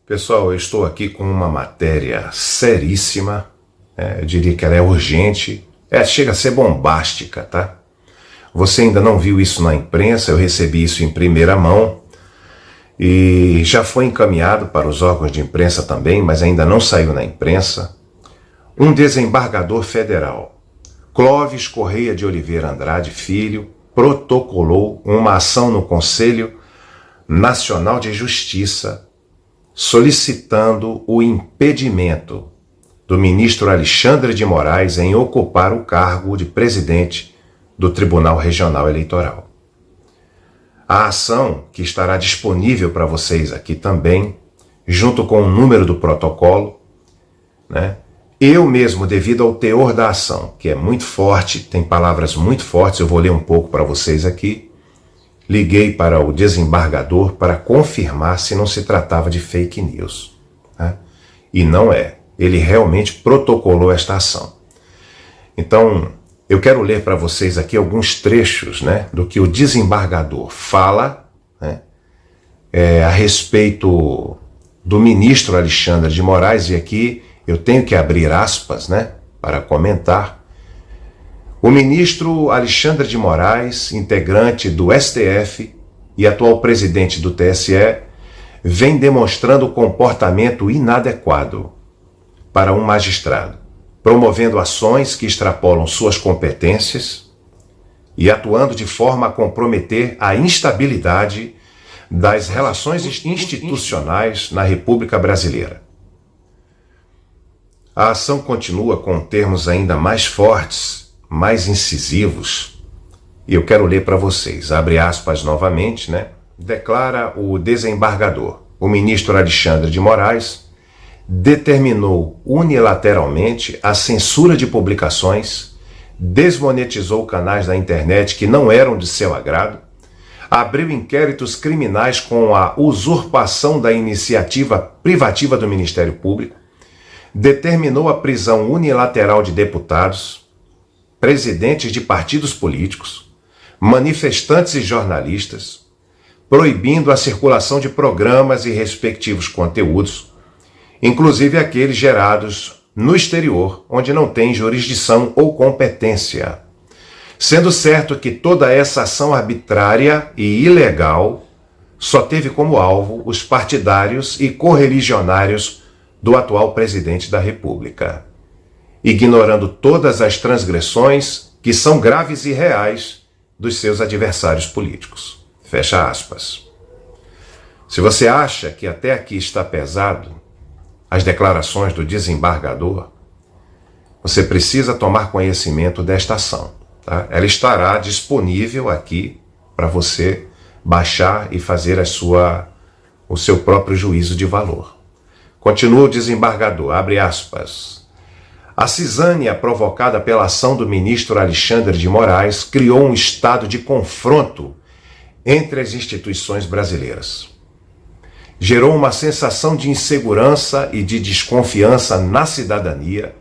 Pessoal, eu estou aqui com uma matéria seríssima, eu diria que ela é urgente, chega a ser bombástica, tá? Você ainda não viu isso na imprensa, eu recebi isso em primeira mão e já foi encaminhado para os órgãos de imprensa também, mas ainda não saiu na imprensa. Um desembargador federal, Clóvis Correia de Oliveira Andrade Filho, protocolou uma ação no Conselho Nacional de Justiça solicitando o impedimento do ministro Alexandre de Moraes em ocupar o cargo de presidente do Tribunal Regional Eleitoral. A ação, que estará disponível para vocês aqui também, junto com o número do protocolo, eu mesmo, devido ao teor da ação, que é muito forte, tem palavras muito fortes, eu vou ler um pouco para vocês aqui, liguei para o desembargador para confirmar se não se tratava de fake news. E não é. Ele realmente protocolou esta ação. Então, eu quero ler para vocês aqui alguns trechos do que o desembargador fala a respeito do ministro Alexandre de Moraes, e aqui eu tenho que abrir aspas para comentar. O ministro Alexandre de Moraes, integrante do STF e atual presidente do TSE, vem demonstrando comportamento inadequado para um magistrado, promovendo ações que extrapolam suas competências e atuando de forma a comprometer a instabilidade das relações institucionais na República Brasileira. A ação continua com termos ainda mais fortes, mais incisivos, e eu quero ler para vocês, abre aspas novamente, declara o desembargador. O ministro Alexandre de Moraes determinou unilateralmente a censura de publicações, desmonetizou canais da internet que não eram de seu agrado, abriu inquéritos criminais com a usurpação da iniciativa privativa do Ministério Público, determinou a prisão unilateral de deputados, presidentes de partidos políticos, manifestantes e jornalistas, proibindo a circulação de programas e respectivos conteúdos, inclusive aqueles gerados no exterior, onde não tem jurisdição ou competência. Sendo certo que toda essa ação arbitrária e ilegal só teve como alvo os partidários e correligionários do atual presidente da República, ignorando todas as transgressões que são graves e reais dos seus adversários políticos. Fecha aspas. Se você acha que até aqui está pesado as declarações do desembargador, você precisa tomar conhecimento desta ação. Ela estará disponível aqui para você baixar e fazer o seu próprio juízo de valor. Continua o desembargador, abre aspas. A cisânia provocada pela ação do ministro Alexandre de Moraes criou um estado de confronto entre as instituições brasileiras. Gerou uma sensação de insegurança e de desconfiança na cidadania,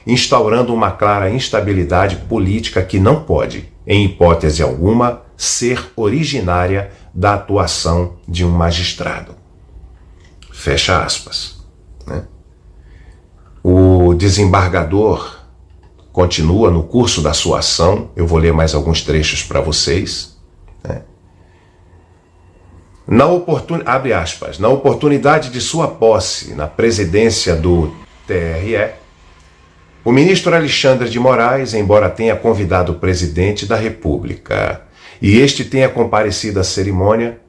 instaurando uma clara instabilidade política que não pode, em hipótese alguma, ser originária da atuação de um magistrado. Fecha aspas. O desembargador continua no curso da sua ação, eu vou ler mais alguns trechos para vocês. Abre aspas, na oportunidade de sua posse na presidência do TRE, o ministro Alexandre de Moraes, embora tenha convidado o presidente da República e este tenha comparecido à cerimônia,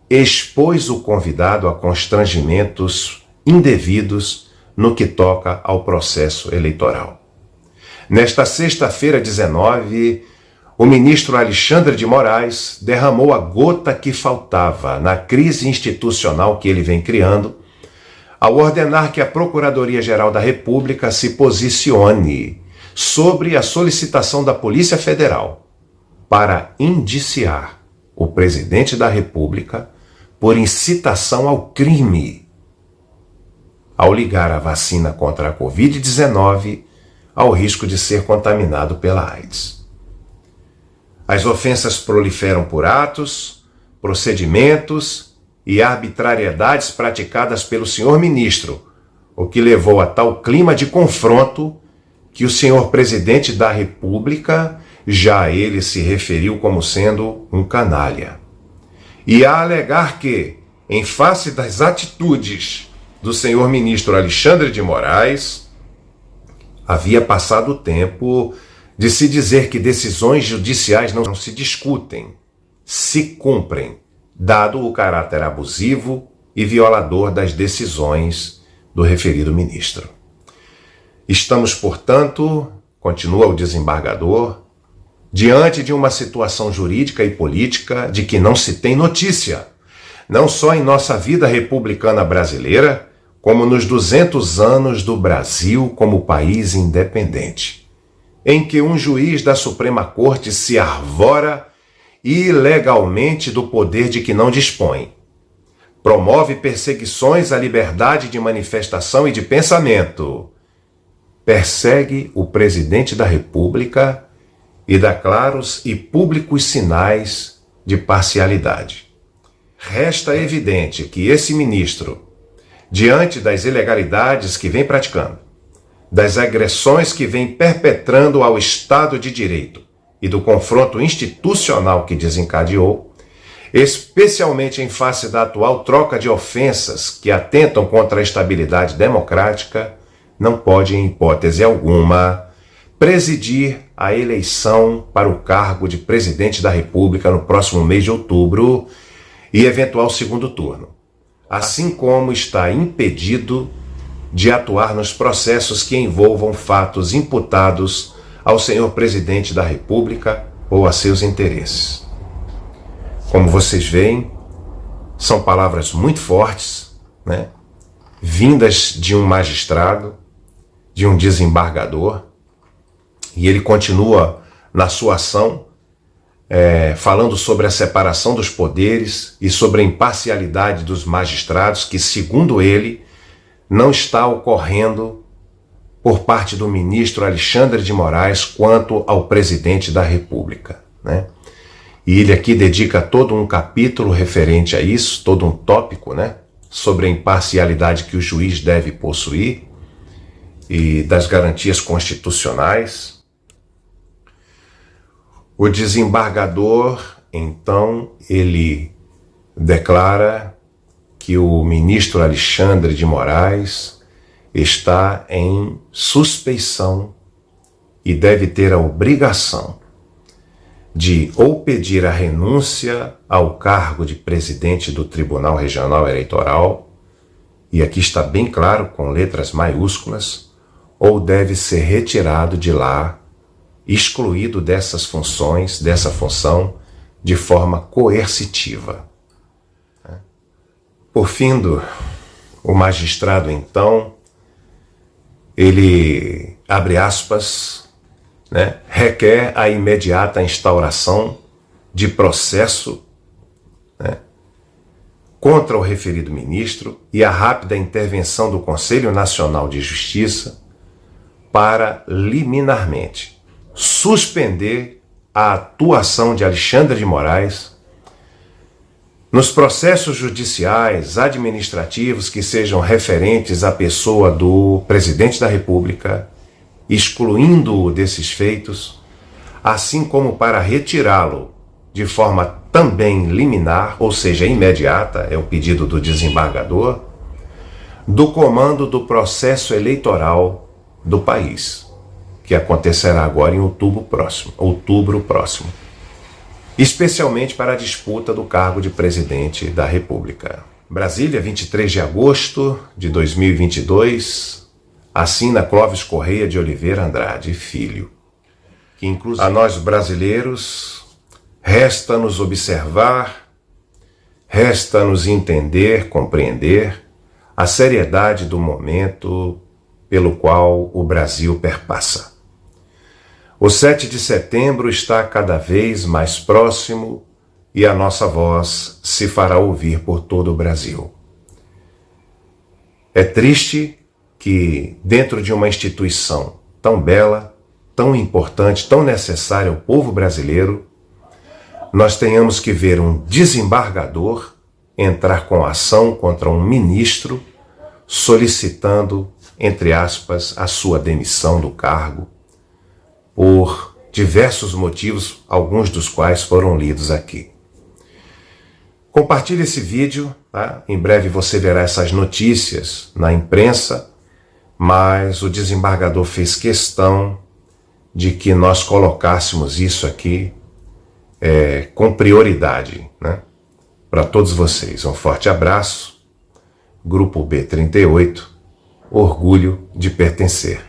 expôs o convidado a constrangimentos indevidos no que toca ao processo eleitoral. Nesta sexta-feira, 19, o ministro Alexandre de Moraes derramou a gota que faltava na crise institucional que ele vem criando, ao ordenar que a Procuradoria-Geral da República se posicione sobre a solicitação da Polícia Federal para indiciar o presidente da República por incitação ao crime, ao ligar a vacina contra a Covid-19 ao risco de ser contaminado pela AIDS. As ofensas proliferam por atos, procedimentos e arbitrariedades praticadas pelo senhor ministro, o que levou a tal clima de confronto que o senhor presidente da República já ele se referiu como sendo um canalha. E a alegar que, em face das atitudes do senhor ministro Alexandre de Moraes, havia passado o tempo de se dizer que decisões judiciais não se discutem, se cumprem, dado o caráter abusivo e violador das decisões do referido ministro. Estamos, portanto, continua o desembargador, diante de uma situação jurídica e política de que não se tem notícia, não só em nossa vida republicana brasileira, como nos 200 anos do Brasil como país independente, em que um juiz da Suprema Corte se arvora ilegalmente do poder de que não dispõe, promove perseguições à liberdade de manifestação e de pensamento, persegue o presidente da República e dá claros e públicos sinais de parcialidade. Resta evidente que esse ministro, diante das ilegalidades que vem praticando, das agressões que vem perpetrando ao Estado de Direito e do confronto institucional que desencadeou, especialmente em face da atual troca de ofensas que atentam contra a estabilidade democrática, não pode, em hipótese alguma, presidir a eleição para o cargo de presidente da República no próximo mês de outubro e eventual segundo turno, assim como está impedido de atuar nos processos que envolvam fatos imputados ao senhor presidente da República ou a seus interesses. Como vocês veem, são palavras muito fortes, né? Vindas de um magistrado, de um desembargador, e ele continua na sua ação falando sobre a separação dos poderes e sobre a imparcialidade dos magistrados, que, segundo ele, não está ocorrendo por parte do ministro Alexandre de Moraes quanto ao presidente da República, né? E ele aqui dedica todo um capítulo referente a isso, todo um tópico, né, sobre a imparcialidade que o juiz deve possuir e das garantias constitucionais. O desembargador, então, ele declara que o ministro Alexandre de Moraes está em suspeição e deve ter a obrigação de ou pedir a renúncia ao cargo de presidente do Tribunal Regional Eleitoral, e aqui está bem claro com letras maiúsculas, ou deve ser retirado de lá, excluído dessas funções, dessa função, de forma coercitiva. Por fim, o magistrado, então, ele, abre aspas, né, requer a imediata instauração de processo, né, contra o referido ministro e a rápida intervenção do Conselho Nacional de Justiça para, liminarmente, suspender a atuação de Alexandre de Moraes nos processos judiciais, administrativos que sejam referentes à pessoa do presidente da República, excluindo-o desses feitos, assim como para retirá-lo de forma também liminar, ou seja, imediata, é o pedido do desembargador, do comando do processo eleitoral do país, que acontecerá agora em outubro próximo, especialmente para a disputa do cargo de presidente da República. Brasília, 23 de agosto de 2022, assina Clóvis Correia de Oliveira Andrade, filho. Que inclusive a nós brasileiros resta-nos observar, resta-nos entender, compreender a seriedade do momento pelo qual o Brasil perpassa. O 7 de setembro está cada vez mais próximo e a nossa voz se fará ouvir por todo o Brasil. É triste que, dentro de uma instituição tão bela, tão importante, tão necessária ao povo brasileiro, nós tenhamos que ver um desembargador entrar com ação contra um ministro solicitando, entre aspas, a sua demissão do cargo por diversos motivos, alguns dos quais foram lidos aqui. Compartilhe esse vídeo, tá? Em breve você verá essas notícias na imprensa, mas o desembargador fez questão de que nós colocássemos isso aqui com prioridade, né? Para todos vocês. Um forte abraço. Grupo B38, orgulho de pertencer.